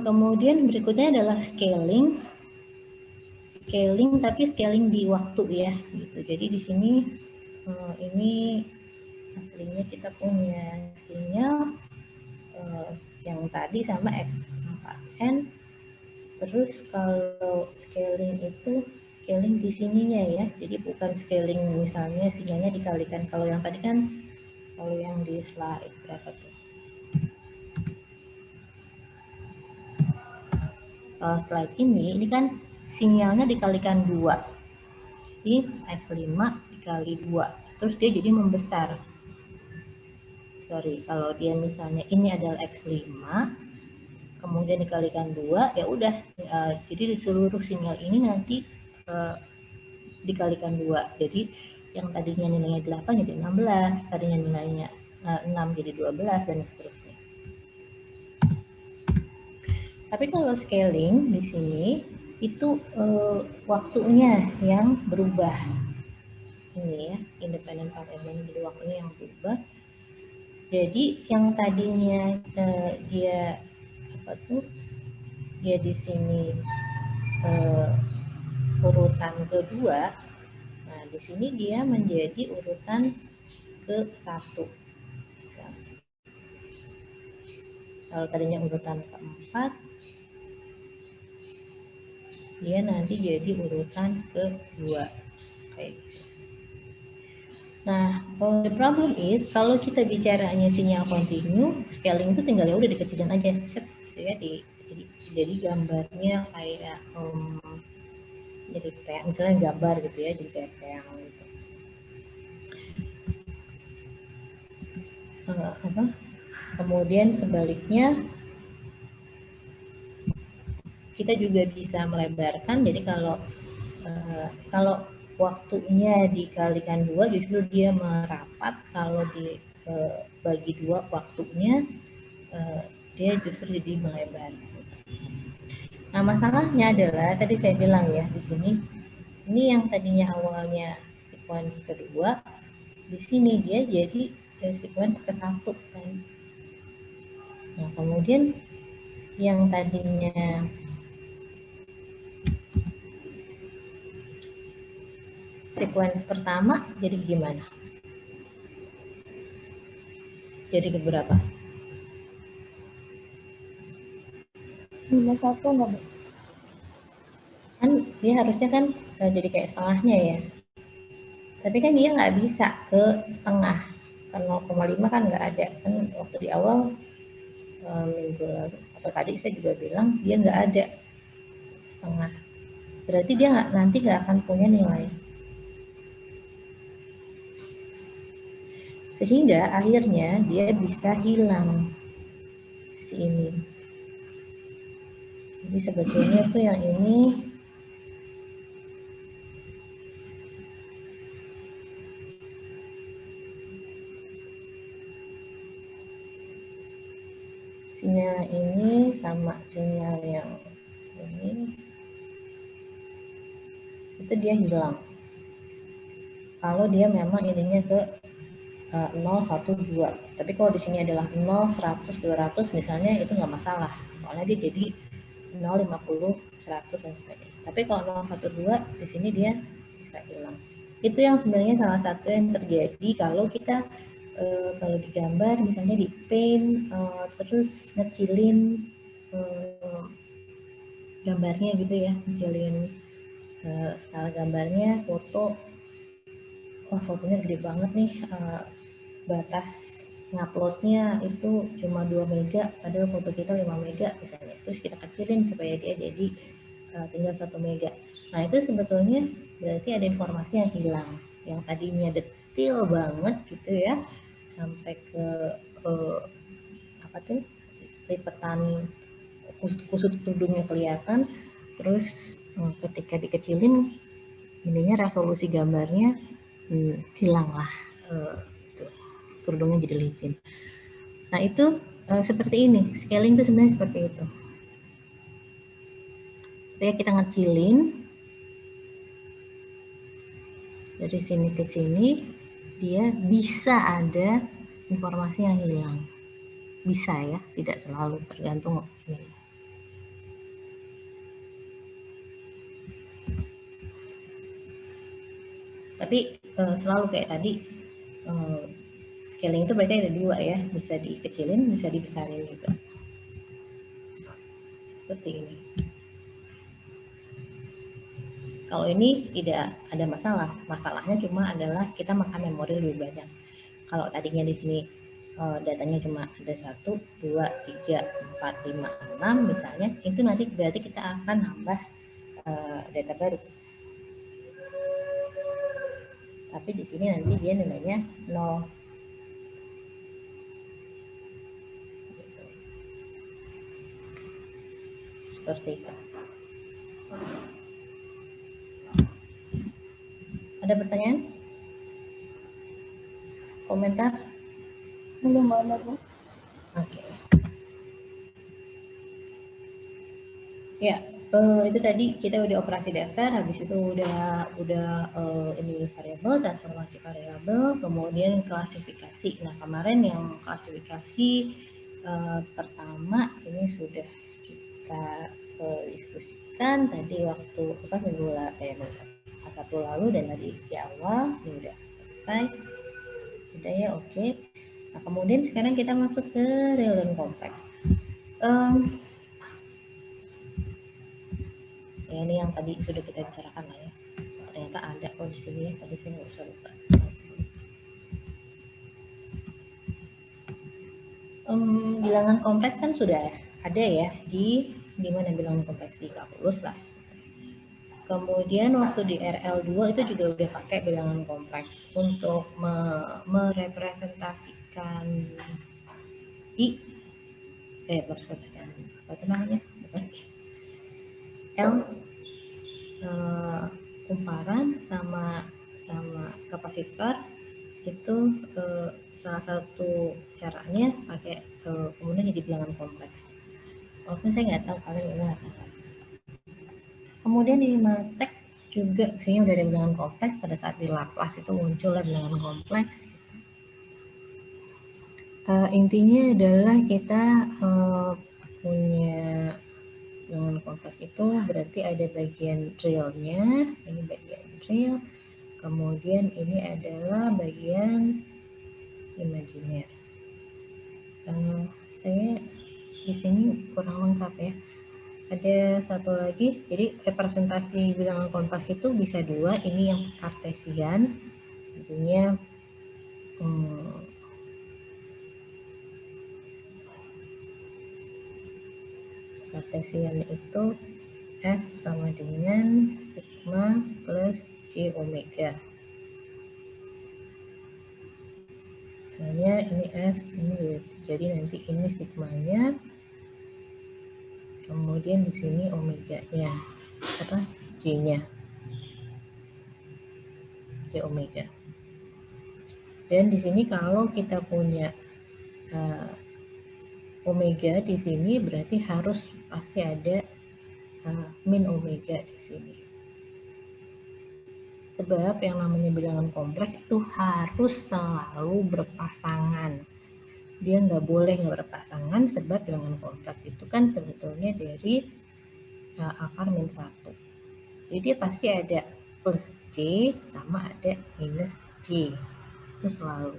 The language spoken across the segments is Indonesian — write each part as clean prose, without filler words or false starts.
Kemudian berikutnya adalah scaling tapi scaling di waktu ya gitu. Jadi di sini ini aslinya kita punya sinyal yang tadi sama X4N. Terus kalau scaling itu scaling di sininya ya, jadi bukan scaling misalnya sinyalnya dikalikan. Kalau yang tadi kan, kalau yang di slide berapa tuh? Slide ini kan sinyalnya dikalikan 2. Jadi X5 dikali 2. Terus dia jadi membesar. Sorry, kalau dia misalnya ini adalah X5, kemudian dikalikan 2, ya udah. Jadi di seluruh sinyal ini nanti dikalikan 2. Jadi yang tadinya nilainya 8 jadi 16, tadinya nilainya 6 jadi 12, dan seterusnya. Tapi kalau scaling di sini itu waktunya yang berubah. Ini ya, independent variable, jadi waktunya yang berubah. Jadi yang tadinya dia apa tuh? Dia di sini urutan kedua. Nah, di sini dia menjadi urutan ke-1. Kalau tadinya urutan ke-4, dia nanti jadi urutan ke-2. Kayak gitu. Nah, the problem is kalau kita bicaranya sinyal kontinu, scaling itu tinggal ya udah dikecilin aja, set, gitu ya, jadi gambarnya kayak jadi kayak misalnya gambar gitu ya, jadi kayak gitu. Kemudian sebaliknya kita juga bisa melebarkan. Jadi kalau waktunya dikalikan 2 justru dia merapat, kalau dibagi 2 waktunya dia justru jadi melebar. Nah, masalahnya adalah tadi saya bilang ya, di sini ini yang tadinya awalnya sequence kedua, di sini dia jadi sequence ke-1 kan. Nah, kemudian yang tadinya sequence pertama jadi gimana? Jadi keberapa? -1 nggak, Bu? Kan dia harusnya kan jadi kayak setengahnya ya. Tapi kan dia nggak bisa ke setengah. Kan 0,5 kan nggak ada. Kan waktu di awal minggu lalu, atau tadi saya juga bilang dia nggak ada setengah. Berarti dia nanti nggak akan punya nilai. Sehingga akhirnya dia bisa hilang si ini. Jadi sebetulnya tuh yang ini sinyal ini sama sinyal yang ini itu dia hilang. Kalau dia memang ininya ke 0, 1, 2. Tapi kalau di sini adalah 0, 100, 200 misalnya, itu nggak masalah. Soalnya dia jadi 0, 50, 100 dan sebagainya. Tapi kalau 0, 1, 2 di sini dia bisa hilang. Itu yang sebenarnya salah satu yang terjadi kalau kita kalau digambar misalnya di paint terus ngecilin gambarnya gitu ya, ngecilin skala gambarnya, foto, wah fotonya gede banget nih, batas nguploadnya itu cuma 2 mega, padahal foto kita 5 mega misalnya. Terus kita kecilin supaya dia jadi tinggal 1 mega. Nah, itu sebetulnya berarti ada informasi yang hilang. Yang tadinya detail banget gitu ya, sampai ke apa tuh, lipetan kusut tudungnya kelihatan. Terus ketika dikecilin ininya, resolusi gambarnya hilang lah, kerudungnya jadi licin. Nah, itu seperti ini, scaling itu sebenarnya seperti itu. Ketika kita ngecilin dari sini ke sini, dia bisa ada informasi yang hilang. Bisa ya, tidak selalu, tergantung ini. Tapi selalu kayak tadi, scaling itu berarti ada dua ya, bisa dikecilin, bisa dibesarin juga. Seperti ini. Kalau ini tidak ada masalah, masalahnya cuma adalah kita makan memori lebih banyak. Kalau tadinya di sini datanya cuma ada 1, 2, 3, 4, 5, 6 misalnya, itu nanti berarti kita akan nambah data baru. Tapi di sini nanti dia nilainya 0. Seperti itu. Ada pertanyaan? Komentar? Belum ada, Bu. Oke. Ya, itu tadi kita udah operasi dasar, habis itu udah ini variabel, transformasi variabel, kemudian klasifikasi. Nah, kemarin yang klasifikasi pertama ini sudah kita diskusikan tadi waktu minggu satu lalu dan tadi di awal ini udah selesai. Sudah ya, oke. Nah, kemudian sekarang kita masuk ke real dan kompleks. Ya, ini yang tadi sudah kita bicarakan lah ya. Ternyata ada kok di sini ya, tadi saya nggak usah lupa. Bilangan kompleks kan sudah ada ya di mana bilangan kompleks di kalkulus lah. Kemudian waktu di RL2 itu juga udah pakai bilangan kompleks untuk merepresentasikan apa itu namanya? L kumparan sama kapasitor itu salah satu caranya pakai kemudian jadi bilangan kompleks. Walaupun saya nggak tahu kalian gimana. Kemudian di matek juga biasanya udah ada bilangan kompleks, pada saat di Laplace itu muncul bilangan kompleks. Intinya adalah kita punya bilangan kompleks itu berarti ada bagian realnya, ini bagian real, kemudian ini adalah bagian imajiner. Saya di sini kurang lengkap ya. Ada satu lagi, jadi representasi bilangan kompleks itu bisa dua, ini yang kartesian, intinya kartesian itu S sama dengan sigma plus J omega. Misalnya ini S, ini jadi nanti ini sigmanya, kemudian di sini omeganya, apa J-nya, J omega. Dan di sini kalau kita punya omega di sini berarti harus pasti ada min omega di sini. Sebab yang namanya bilangan kompleks itu harus selalu berpasangan. Dia nggak boleh nggak berpasangan sebab bilangan kompleks itu kan sebetulnya dari akar min 1. Jadi dia pasti ada plus J sama ada minus J. Itu selalu.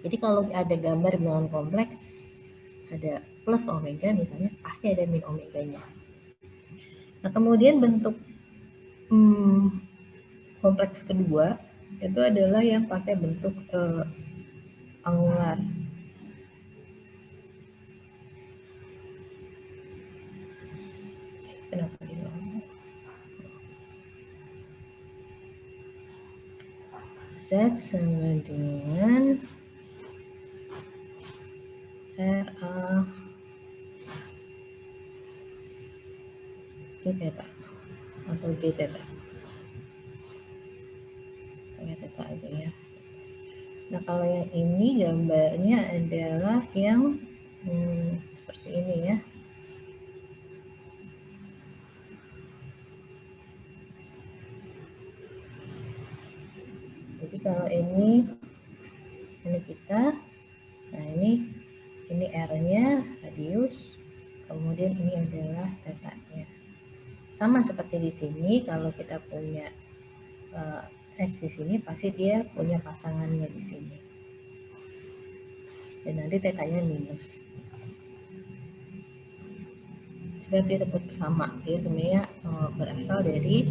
Jadi kalau ada gambar bilangan kompleks ada plus omega misalnya, pasti ada min omeganya. Nah, kemudian bentuk kompleks kedua itu adalah yang pakai bentuk angular. Kenapa diulang? Z sama dengan RA G theta atau G theta. Pakai theta aja ya. Nah, kalau yang ini gambarnya adalah yang seperti ini ya. Jadi kalau ini kita, nah ini R-nya radius, kemudian ini adalah tetanya. Sama seperti di sini, kalau kita punya X di sini, pasti dia punya pasangannya di sini. Dan nanti tetanya minus. Sebab dia tetap sama, dia sebenarnya berasal dari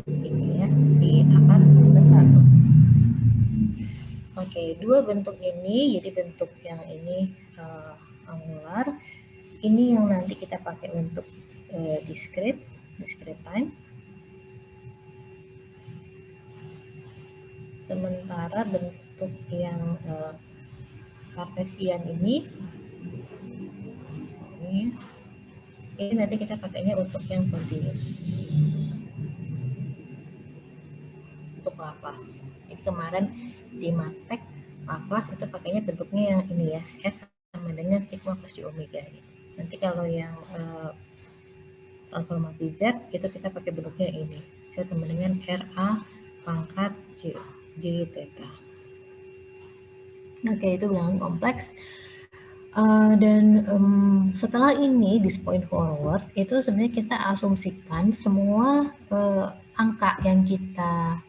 ini ya, si akar minus 1. Oke, dua bentuk ini, jadi bentuk yang ini angular, ini yang nanti kita pakai untuk discrete time. Sementara bentuk yang Cartesian ini nanti kita pakainya untuk yang continuous, untuk Laplace. Jadi kemarin di Matek Laplace itu pakainya bentuknya yang ini ya, S sama dengan sigma plus di omega. Nanti kalau yang transformasi Z itu kita pakai bentuknya ini, Z sama dengan RA pangkat J theta. Oke, itu bilangan kompleks. Dan setelah ini this point forward itu sebenarnya kita asumsikan semua angka yang kita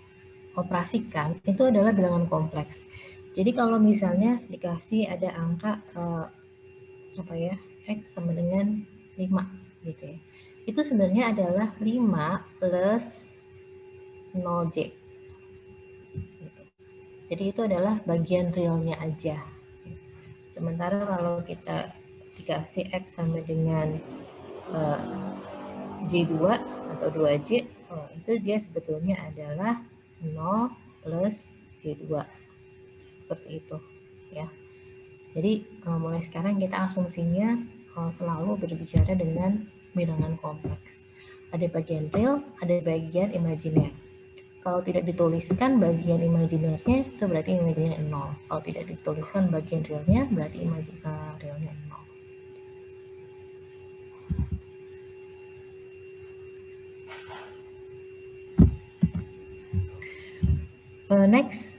operasikan itu adalah bilangan kompleks. Jadi kalau misalnya dikasih ada angka X sama dengan 5 gitu ya, itu sebenarnya adalah 5 plus 0J gitu. Jadi itu adalah bagian realnya aja. Sementara kalau kita dikasih X sama dengan J2 atau 2J, itu dia sebetulnya adalah 0 plus J2. Seperti itu ya. Jadi mulai sekarang kita asumsinya selalu berbicara dengan bilangan kompleks. Ada bagian real, ada bagian imajiner. Kalau tidak dituliskan bagian imajinernya, itu berarti imajinernya 0. Kalau tidak dituliskan bagian realnya, berarti realnya 0. Next,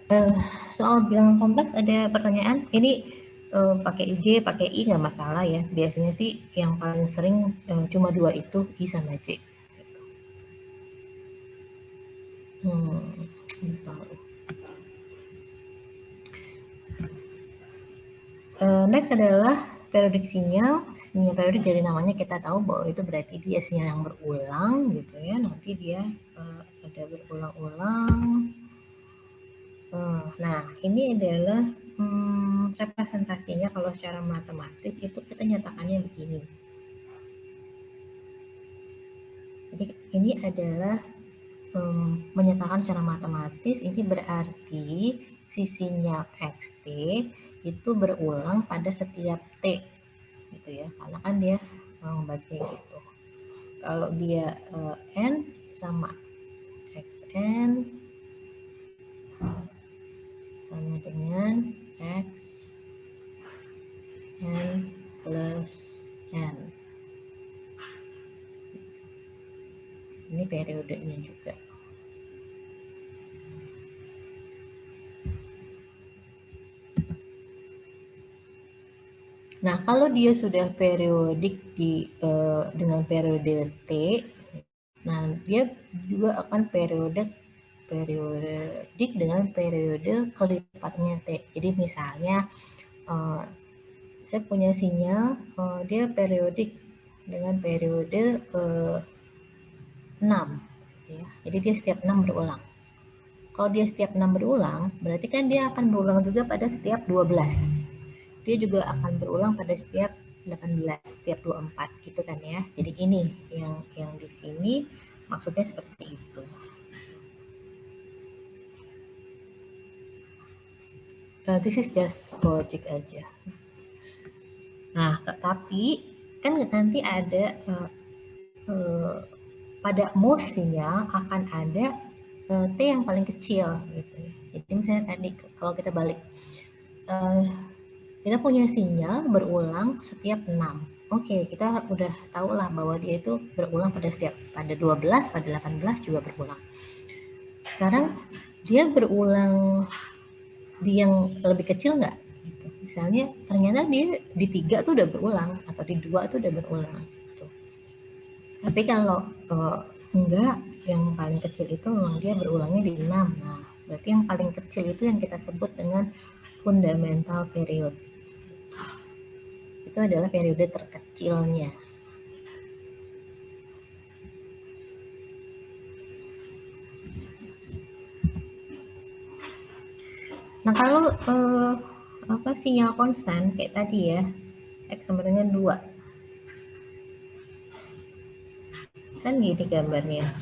soal bilangan kompleks ada pertanyaan. Ini pakai J, pakai I nggak masalah ya. Biasanya sih yang paling sering cuma dua itu, I sama J. Next adalah periodik sinyal. Sinyal periodik dari namanya kita tahu bahwa itu berarti dia sinyal yang berulang gitu ya. Nanti dia ada berulang-ulang. Nah, ini adalah representasinya kalau secara matematis itu kita nyatakannya begini. Jadi ini adalah menyatakan secara matematis, ini berarti si sinyal xt itu berulang pada setiap t gitu ya, karena kan dia membacanya gitu. Kalau dia n sama xn sama dengan x n plus n. Ini periodenya juga. Nah, kalau dia sudah periodik dengan periode T, nah dia juga akan periodik dengan periode kelipatnya T. Jadi misalnya saya punya sinyal, dia periodik dengan periode 6. Ya. Jadi dia setiap 6 berulang. Kalau dia setiap 6 berulang, berarti kan dia akan berulang juga pada setiap 12. Dia juga akan berulang pada setiap 18, setiap 24 gitu kan ya. Jadi ini yang di sini maksudnya seperti itu. This is just logic aja. Nah, tapi kan nanti ada pada most sinyal akan ada T yang paling kecil gitu. Jadi misalnya tadi kalau kita balik kita punya sinyal berulang setiap 6. Oke, kita udah tahu lah bahwa dia itu berulang pada 12, pada 18 juga berulang. Sekarang dia berulang di yang lebih kecil nggak? Gitu. Misalnya ternyata dia di 3 tuh udah berulang, atau di 2 tuh udah berulang. Gitu. Tapi kalau Enggak, yang paling kecil itu memang dia berulangnya di 6. Nah, berarti yang paling kecil itu yang kita sebut dengan fundamental period. Itu adalah periode terkecilnya. Nah, kalau sinyal konstan kayak tadi ya, X sama dengan 2. Kan gini gambarnya.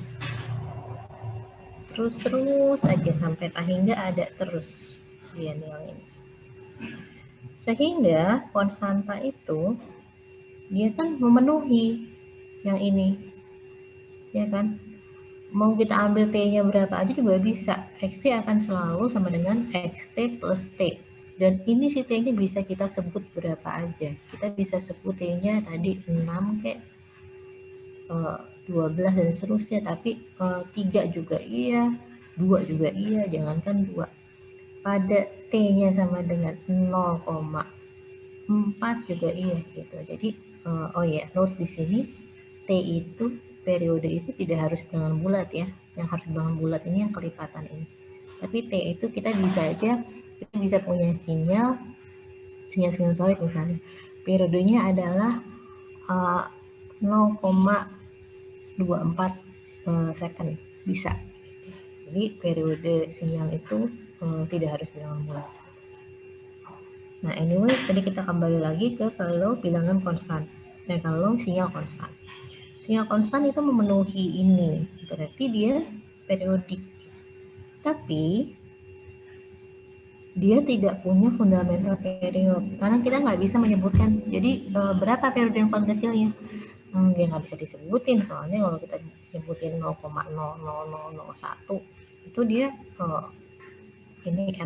Terus aja sampai hingga ada terus dia nilainya. Sehingga konstanta itu dia kan memenuhi yang ini, ya kan? Mau kita ambil T-nya berapa aja juga bisa. XT akan selalu sama dengan XT plus T. Dan ini si T-nya bisa kita sebut berapa aja. Kita bisa sebut T-nya tadi 6 kayak 12 dan seterusnya. Tapi 3 juga iya, 2 juga iya, jangankan 2. Pada T-nya sama dengan 0,4 juga iya gitu. Jadi oh ya, note di sini T itu periode itu tidak harus bilangan bulat ya. Yang harus bilangan bulat ini yang kelipatan ini. Tapi T itu kita bisa punya sinyal sinusoid misalnya. Periodenya adalah 0,24 second bisa. Jadi periode sinyal itu tidak harus bilangan bulat. Nah, anyway, tadi kita kembali lagi ke kalau bilangan konstan. Kalau sinyal konstan. Sinyal konstan itu memenuhi ini, berarti dia periodik. Tapi dia tidak punya fundamental period, karena kita nggak bisa menyebutkan. Jadi berapa periode yang paling kecilnya? Dia nggak bisa disebutin, soalnya kalau kita nyebutin 0,00001 itu dia ini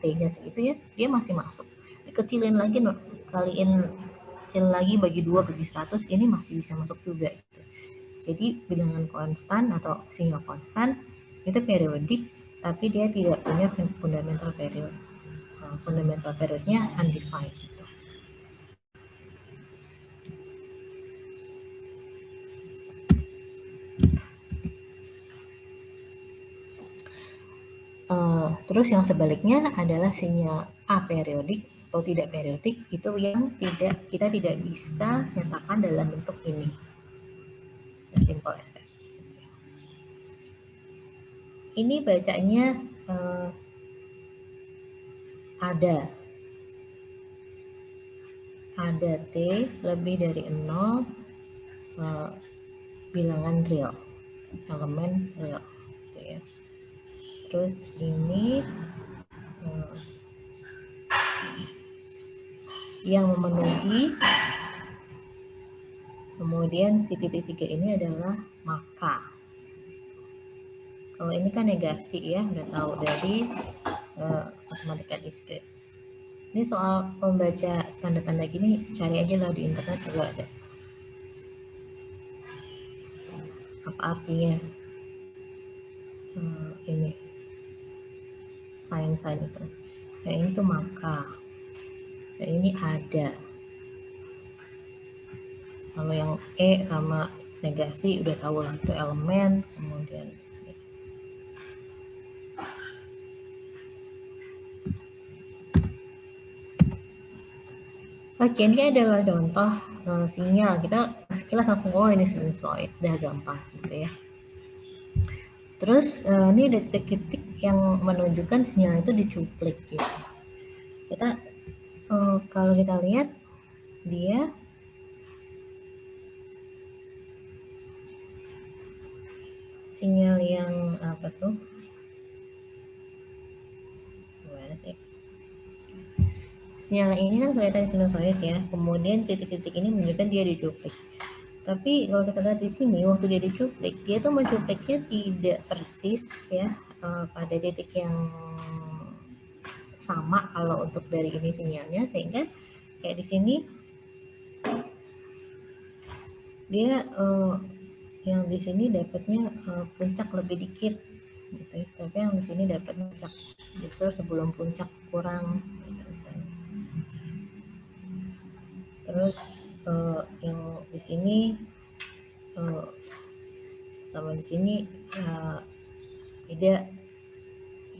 T-nya segitu ya, dia masih masuk. Dikecilin lagi, kaliin kecil lagi bagi 2 bagi 100, ini masih bisa masuk juga gitu. Jadi bilangan konstan atau sinyal konstan itu periodik, tapi dia tidak punya fundamental period. Fundamental periodnya undefined gitu. Terus yang sebaliknya adalah sinyal aperiodik atau tidak periodik, itu yang kita tidak bisa nyatakan dalam bentuk ini. Simple as that. Ini bacanya ada T lebih dari 0 bilangan real, elemen real gitu ya. Terus ini yang memenuhi, kemudian si titik 3 ini adalah maka. Kalau ini kan negasi ya, udah tahu dari matematika diskrit. Ini soal membaca tanda-tanda gini, cari aja lah di internet juga ada. Apa artinya ini sign itu? Yang ini tuh maka, yang ini ada. Kalau yang E sama negasi udah tahu lah, itu elemen, kemudian oke, ini adalah contoh sinyal. Kita langsung, oh ini sinusoid, udah gampang gitu ya. Terus ini ada titik-titik yang menunjukkan sinyal itu dicuplik gitu. Kita kalau kita lihat dia sinyal yang apa tuh? Sinyal ini kan kelihatan sinusoid ya. Kemudian titik-titik ini menunjukkan dia dicuplik. Tapi kalau kita lihat di sini, waktu dia dicuplik, dia tuh mencupliknya tidak persis ya pada titik yang sama kalau untuk dari ini sinyalnya, sehingga kayak di sini dia yang di sini dapatnya puncak lebih dikit, gitu ya. Tapi yang di sini dapat puncak justru sebelum puncak kurang. Gitu. Terus yang di sini sama di sini beda,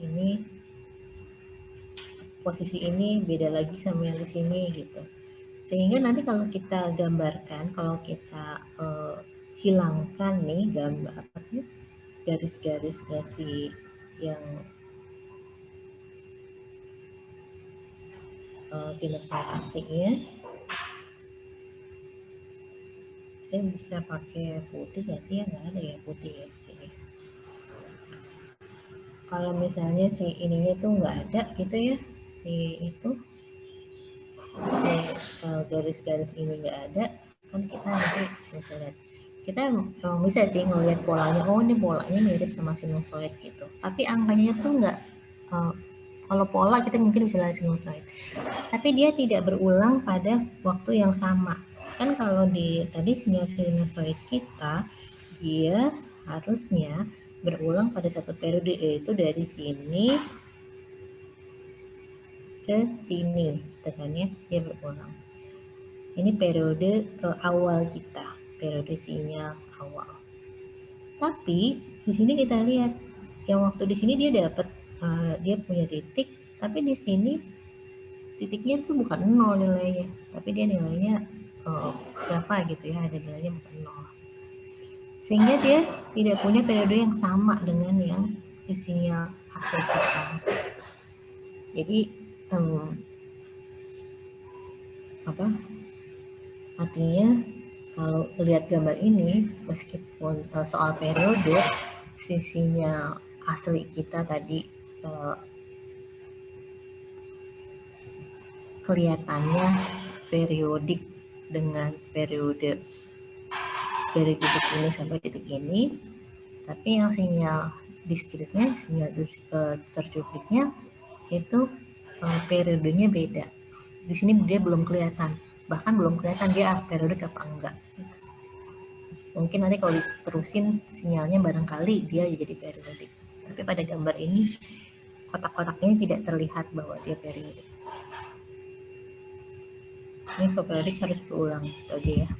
ini posisi ini beda lagi sama yang di sini gitu. Sehingga nanti kalau kita gambarkan, kalau kita hilangkan nih gambar apa tuh garis-garisnya si yang sinusoid aslinya, saya bisa pakai putih nggak sih? Ya nggak ada ya putih ya di sini. Kalau misalnya si ininya tuh nggak ada gitu ya, si itu garis-garis ini nggak ada, kan kita nanti bisa lihat. Kita emang bisa sih ngelihat polanya, oh ini polanya mirip sama sinusoid gitu. Tapi angkanya tuh nggak, kalau pola kita mungkin bisa lihat sinusoid. Tapi dia tidak berulang pada waktu yang sama. Kan kalau di tadi sinusoid kita, dia harusnya berulang pada satu periode, yaitu dari sini ke sini, tekannya dia berulang. Ini periode awal kita, periode sinyal awal. Tapi di sini kita lihat, yang waktu di sini dia dapat dia punya titik, tapi di sini titiknya itu bukan 0 nilainya, tapi dia nilainya berapa gitu ya, ada nilainya bukan 0. Sehingga dia tidak punya periode yang sama dengan yang sisinya asal kita. Jadi artinya kalau lihat gambar ini, meskipun soal periode, sisinya asli kita tadi kelihatannya periodik dengan periode dari titik ini sampai titik ini, tapi yang sinyal diskritnya, sinyal tercupliknya itu periodenya beda. Di sini dia belum kelihatan, bahkan belum kelihatan dia periodik apa enggak. Mungkin nanti kalau diterusin sinyalnya barangkali dia jadi periodik. Tapi pada gambar ini kotak-kotaknya tidak terlihat bahwa dia periodik. Ini kalau periodik harus berulang, itu aja ya.